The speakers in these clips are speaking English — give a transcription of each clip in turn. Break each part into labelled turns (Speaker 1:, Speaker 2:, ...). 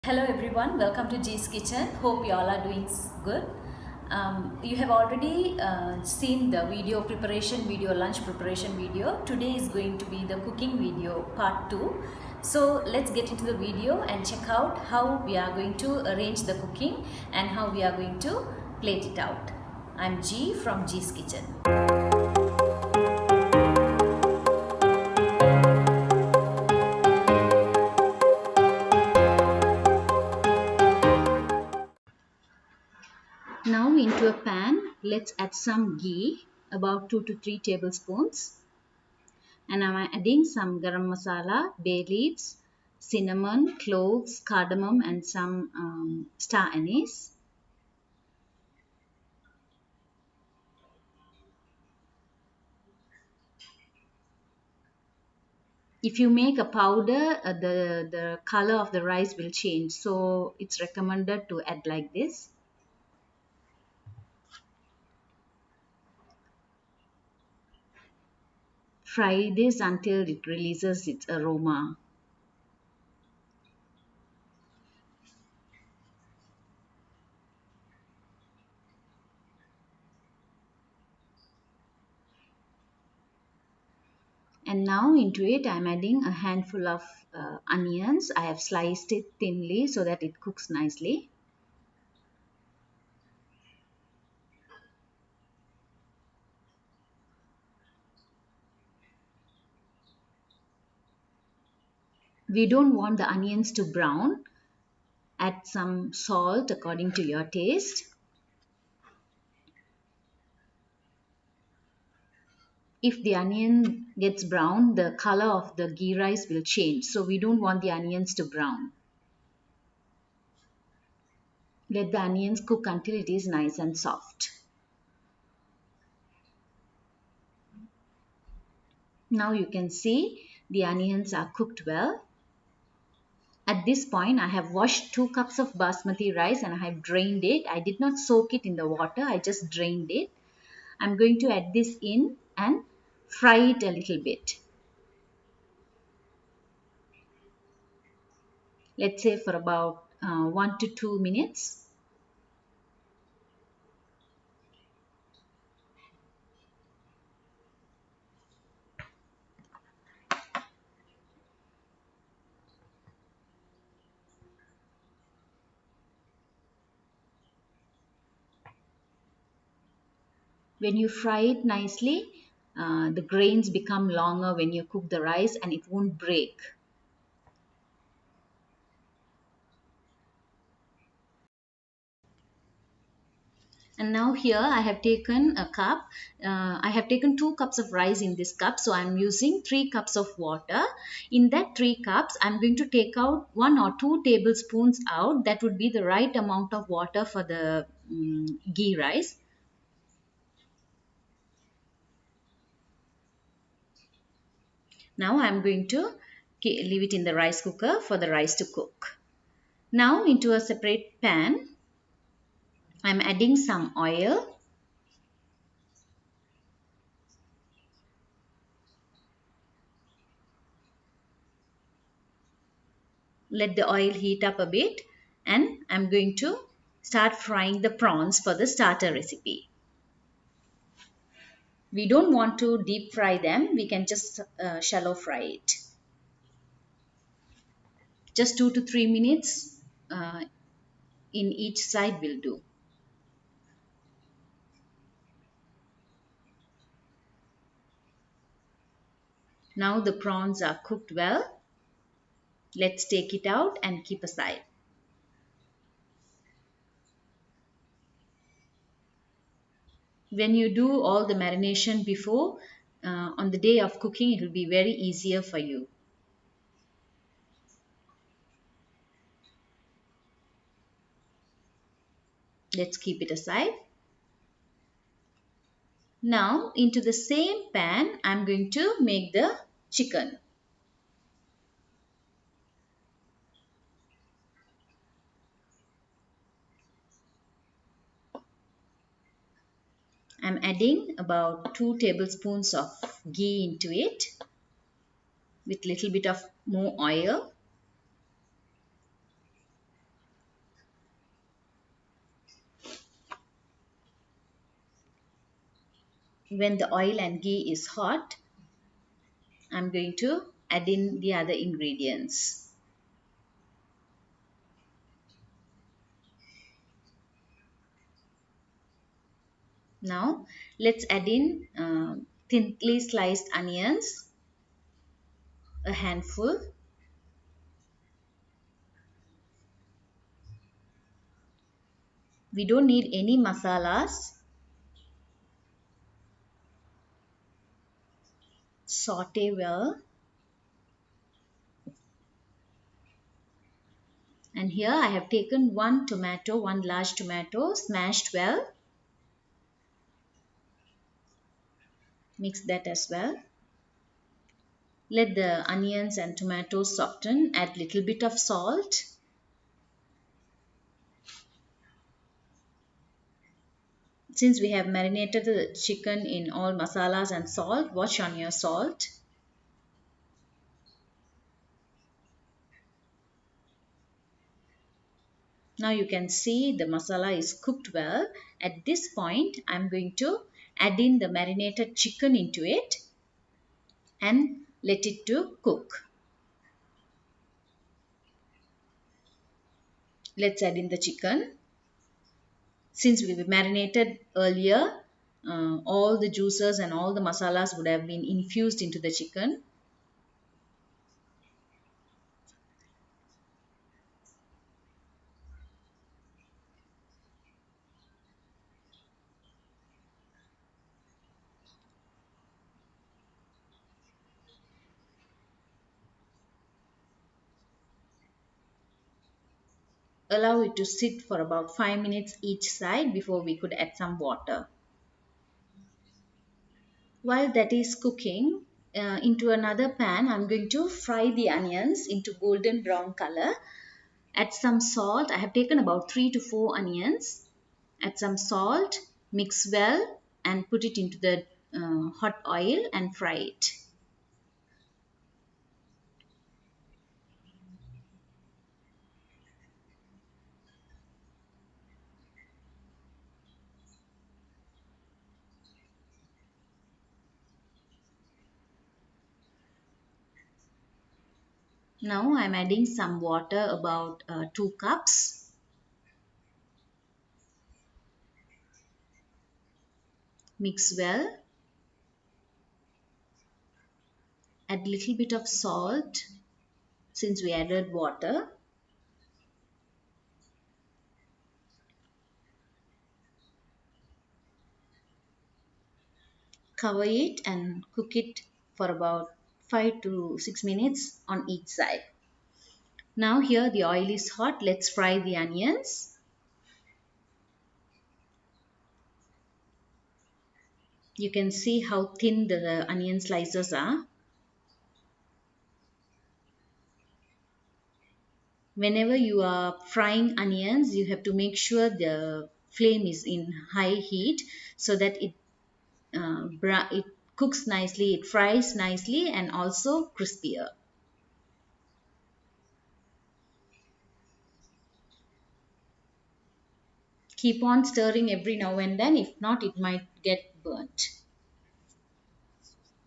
Speaker 1: Hello everyone, welcome to G's Kitchen. Hope you all are doing good. You have already seen the video preparation video, lunch preparation video. Today is going to be the cooking video part 2. So let's get into the video and check out how we are going to arrange the cooking and how we are going to plate it out. I'm G from G's Kitchen. Now into a pan, let's add some ghee, about 2 to 3 tablespoons. And I'm adding some garam masala, bay leaves, cinnamon, cloves, cardamom and some star anise. If you make a powder, the color of the rice will change. So it's recommended to add like this. Fry this until it releases its aroma. And now into it I'm adding a handful of onions. I have sliced it thinly so that it cooks nicely. We don't want the onions to brown. Add some salt according to your taste. If the onion gets brown, the color of the ghee rice will change. So we don't want the onions to brown. Let the onions cook until it is nice and soft. Now you can see the onions are cooked well. At this point, I have washed 2 cups of basmati rice and I have drained it. I did not soak it in the water, I just drained it. I'm going to add this in and fry it a little bit. Let's say for about 1 to 2 minutes. When you fry it nicely, the grains become longer when you cook the rice and it won't break. And now here I have taken a cup. I have taken 2 cups of rice in this cup. So I'm using 3 cups of water. In that 3 cups, I'm going to take out 1 or 2 tablespoons out. That would be the right amount of water for the ghee rice. Now I'm going to leave it in the rice cooker for the rice to cook. Now into a separate pan, I'm adding some oil. Let the oil heat up a bit and I'm going to start frying the prawns for the starter recipe. We don't want to deep fry them, we can just shallow fry it. Just 2 to 3 minutes in each side will do. Now the prawns are cooked well. Let's take it out and keep aside. When you do all the marination before, on the day of cooking, it will be very easier for you. Let's keep it aside. Now into the same pan, I'm going to make the chicken. I'm adding about 2 tablespoons of ghee into it with little bit of more oil. When the oil and ghee is hot, I'm going to add in the other ingredients. Now let's add in thinly sliced onions, a handful. We don't need any masalas. Saute well. And here I have taken one tomato, one large tomato, smashed well. Mix that as well. Let the onions and tomatoes soften. Add little bit of salt. Since we have marinated the chicken in all masalas and salt, watch on your salt. Now you can see the masala is cooked well. At this point, I'm going to add in the marinated chicken into it and let it to cook. Let's add in the chicken. Since we marinated earlier, all the juices and all the masalas would have been infused into the chicken. Allow it to sit for about 5 minutes each side before we could add some water. While that is cooking, into another pan, I'm going to fry the onions into golden brown color. Add some salt. I have taken about 3 to 4 onions. Add some salt, mix well, and put it into the hot oil and fry it. Now I'm adding some water, about 2 cups. Mix well. Add little bit of salt since we added water. Cover it and cook it for about 5 to 6 minutes on each side. Now here the oil is hot. Let's fry the onions. You can see how thin the onion slices are. Whenever you are frying onions, you have to make sure the flame is in high heat so that it cooks nicely, it fries nicely and also crispier. Keep on stirring every now and then, if not it might get burnt.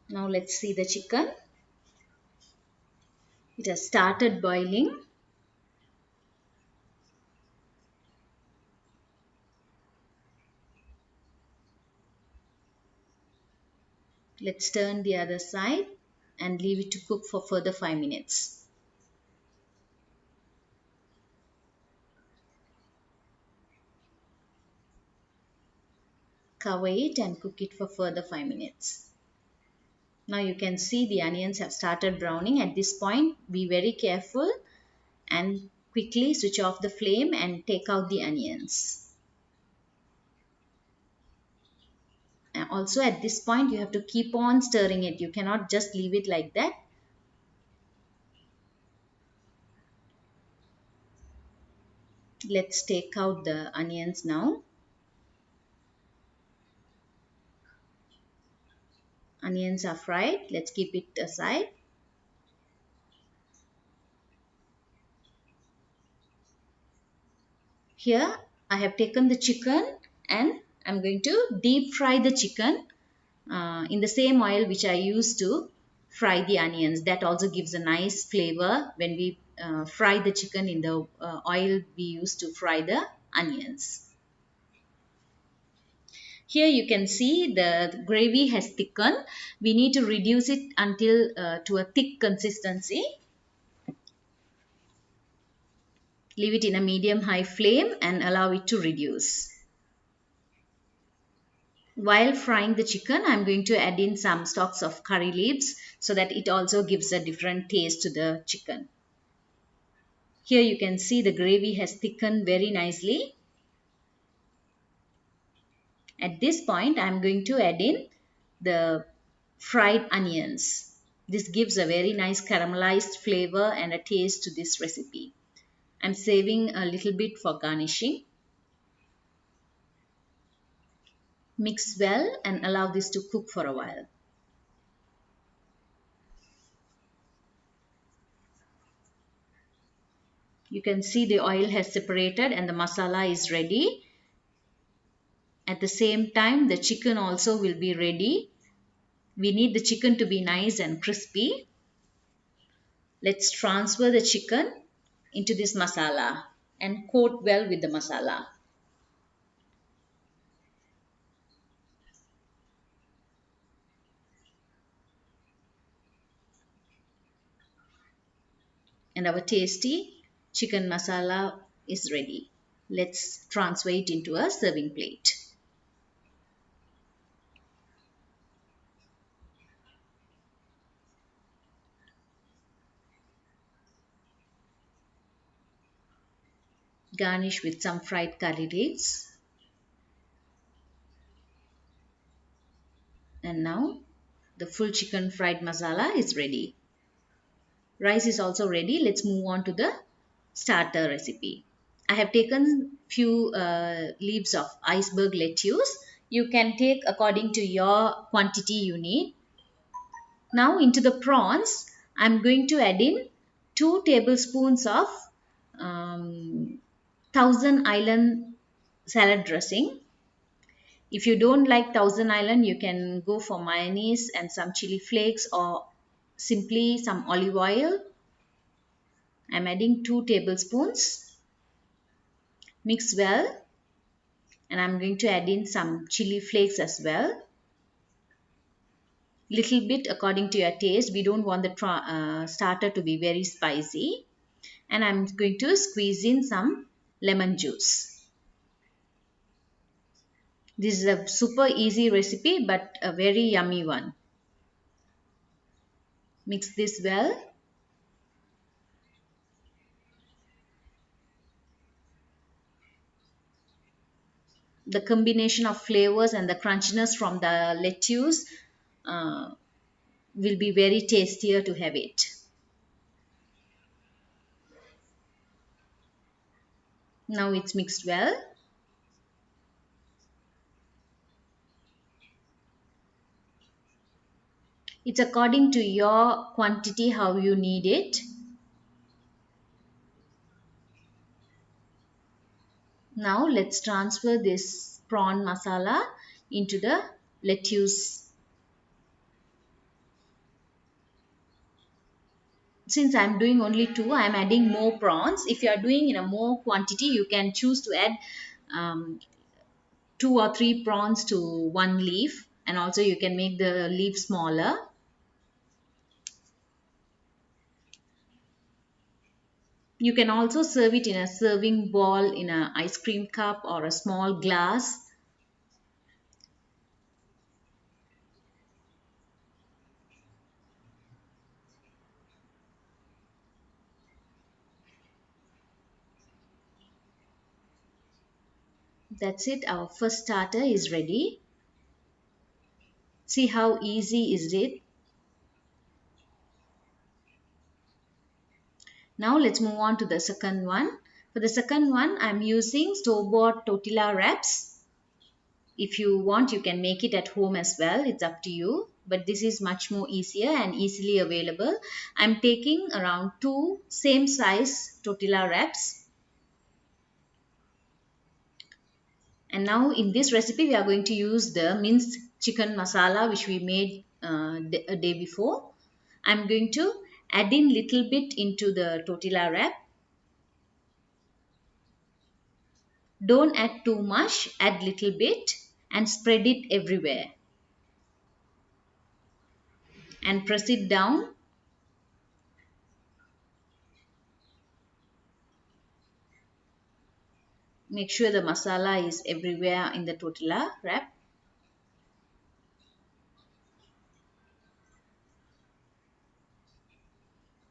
Speaker 1: Now let's see the chicken. It has started boiling. Let's turn the other side and leave it to cook for further 5 minutes. Cover it and cook it for further 5 minutes. Now you can see the onions have started browning. At this point, be very careful and quickly switch off the flame and take out the onions. And also at this point, you have to keep on stirring it. You cannot just leave it like that. Let's take out the onions now. Onions are fried. Let's keep it aside. Here I have taken the chicken and I'm going to deep fry the chicken in the same oil which I use to fry the onions. That also gives a nice flavor when we fry the chicken in the oil we use to fry the onions. Here you can see the gravy has thickened. We need to reduce it until to a thick consistency. Leave it in a medium-high flame and allow it to reduce. While frying the chicken, I'm going to add in some stalks of curry leaves so that it also gives a different taste to the chicken. Here you can see the gravy has thickened very nicely. At this point, I'm going to add in the fried onions. This gives a very nice caramelized flavor and a taste to this recipe. I'm saving a little bit for garnishing. Mix well and allow this to cook for a while. You can see the oil has separated and the masala is ready. At the same time, the chicken also will be ready. We need the chicken to be nice and crispy. Let's transfer the chicken into this masala and coat well with the masala. And our tasty chicken masala is ready. Let's transfer it into a serving plate. Garnish with some fried curry leaves. And now the full chicken fried masala is ready. Rice is also ready. Let's move on to the starter recipe. I have taken few leaves of iceberg lettuce. You can take according to your quantity you need. Now into the prawns, I'm going to add in 2 tablespoons of Thousand Island salad dressing. If you don't like Thousand Island, you can go for mayonnaise and some chili flakes or simply some olive oil. I'm adding 2 tablespoons. Mix well, and I'm going to add in some chili flakes as well. Little bit according to your taste. We don't want the starter to be very spicy. And I'm going to squeeze in some lemon juice. This is a super easy recipe but a very yummy one. Mix this well. The combination of flavors and the crunchiness from the lettuce will be very tastier to have it. Now it's mixed well. It's according to your quantity how you need it. Now let's transfer this prawn masala into the lettuce. Since I'm doing only 2, I'm adding more prawns. If you are doing in a more quantity, you can choose to add um, 2 or 3 prawns to one leaf, and also you can make the leaf smaller. You can also serve it in a serving bowl, in an ice cream cup or a small glass. That's it, our first starter is ready. See how easy is it? Now let's move on to the second one. For the second one, I'm using store-bought tortilla wraps. If you want, you can make it at home as well. It's up to you. But this is much more easier and easily available. I'm taking around 2 same size tortilla wraps. And now in this recipe, we are going to use the minced chicken masala which we made a day before. I'm going to add in little bit into the tortilla wrap. Don't add too much, add little bit and spread it everywhere and press it down. Make sure the masala is everywhere in the tortilla wrap.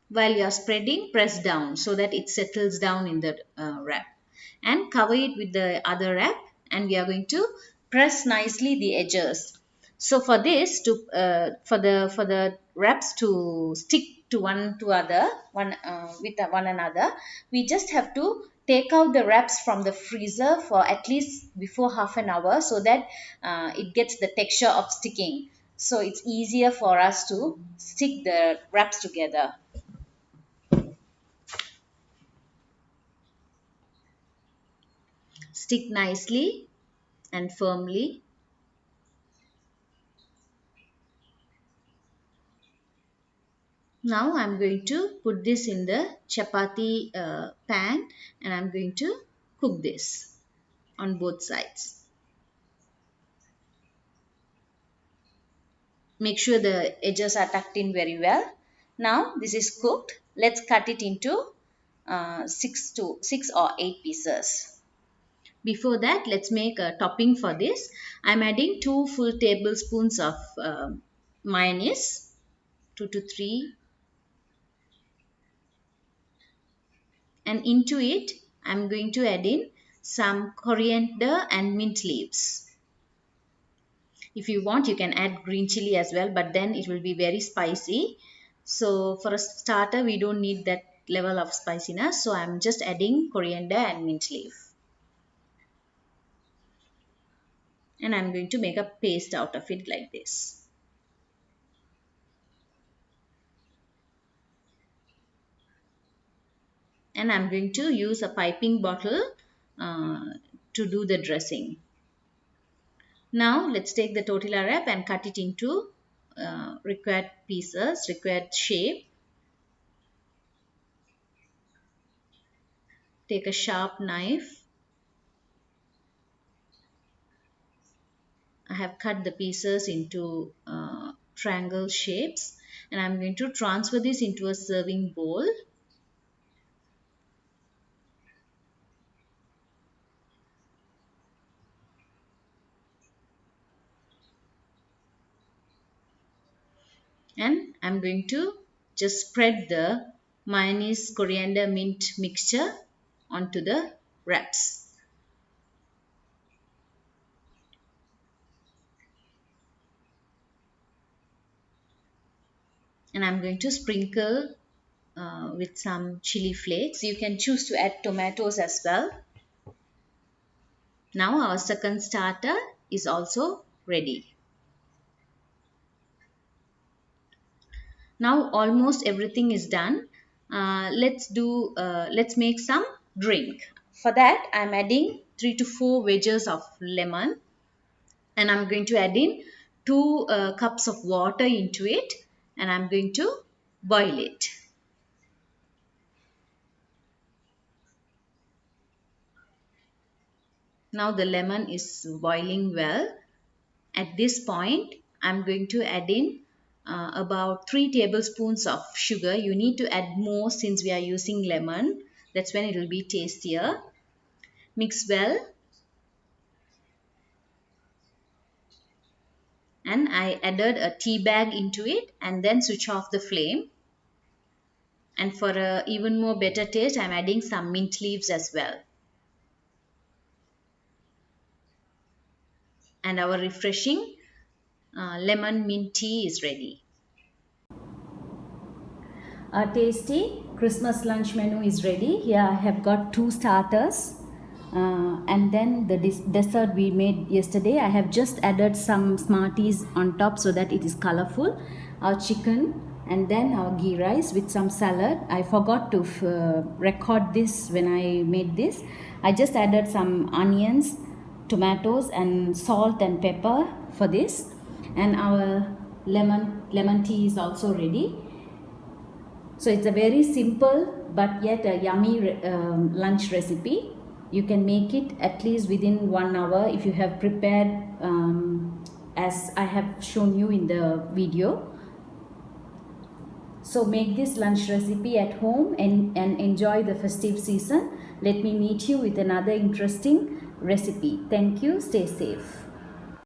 Speaker 1: While you are spreading, press down so that it settles down in the wrap, and cover it with the other wrap, and we are going to press nicely the edges. So for this to for the wraps to stick to one another, we just have to take out the wraps from the freezer for at least before half an hour, so that it gets the texture of sticking, so it's easier for us to stick the wraps together. Stick nicely and firmly. Now I'm going to put this in the chapati pan, and I'm going to cook this on both sides. Make sure the edges are tucked in very well. Now this is cooked. Let's cut it into 6 or 8 pieces. Before that, let's make a topping for this. I'm adding 2 full tablespoons of mayonnaise, 2 to 3, and into it I'm going to add in some coriander and mint leaves. If you want, you can add green chili as well, but then it will be very spicy. So for a starter, we don't need that level of spiciness, so I'm just adding coriander and mint leaf, and I'm going to make a paste out of it like this. And I'm going to use a piping bottle uh, to do the dressing. Now let's take the tortilla wrap and cut it into required pieces, required shape. Take a sharp knife. I have cut the pieces into triangle shapes, and I'm going to transfer this into a serving bowl. And I'm going to just spread the mayonnaise, coriander, mint mixture onto the wraps. And I'm going to sprinkle with some chili flakes. You can choose to add tomatoes as well. Now our second starter is also ready. Now almost everything is done. Let's make some drink. For that, I'm adding 3 to 4 wedges of lemon, and I'm going to add in 2 cups of water into it, and I'm going to boil it. Now the lemon is boiling well. At this point, I'm going to add in about 3 tablespoons of sugar. You need to add more since we are using lemon. That's when it will be tastier. Mix well. And I added a tea bag into it, and then switch off the flame. And for a even more better taste, I'm adding some mint leaves as well. And our refreshing lemon mint tea is ready. A tasty Christmas lunch menu is ready. Here I have got 2 starters, and then the dessert we made yesterday. I have just added some Smarties on top so that it is colorful. Our chicken, and then our ghee rice with some salad. I forgot to record this when I made this. I just added some onions, tomatoes, and salt and pepper for this. and our lemon tea is also ready. So it's a very simple but yet a yummy lunch recipe. You can make it at least within 1 hour if you have prepared as I have shown you in the video. So make this lunch recipe at home and enjoy the festive season. Let me meet you with another interesting recipe. Thank you. Stay safe.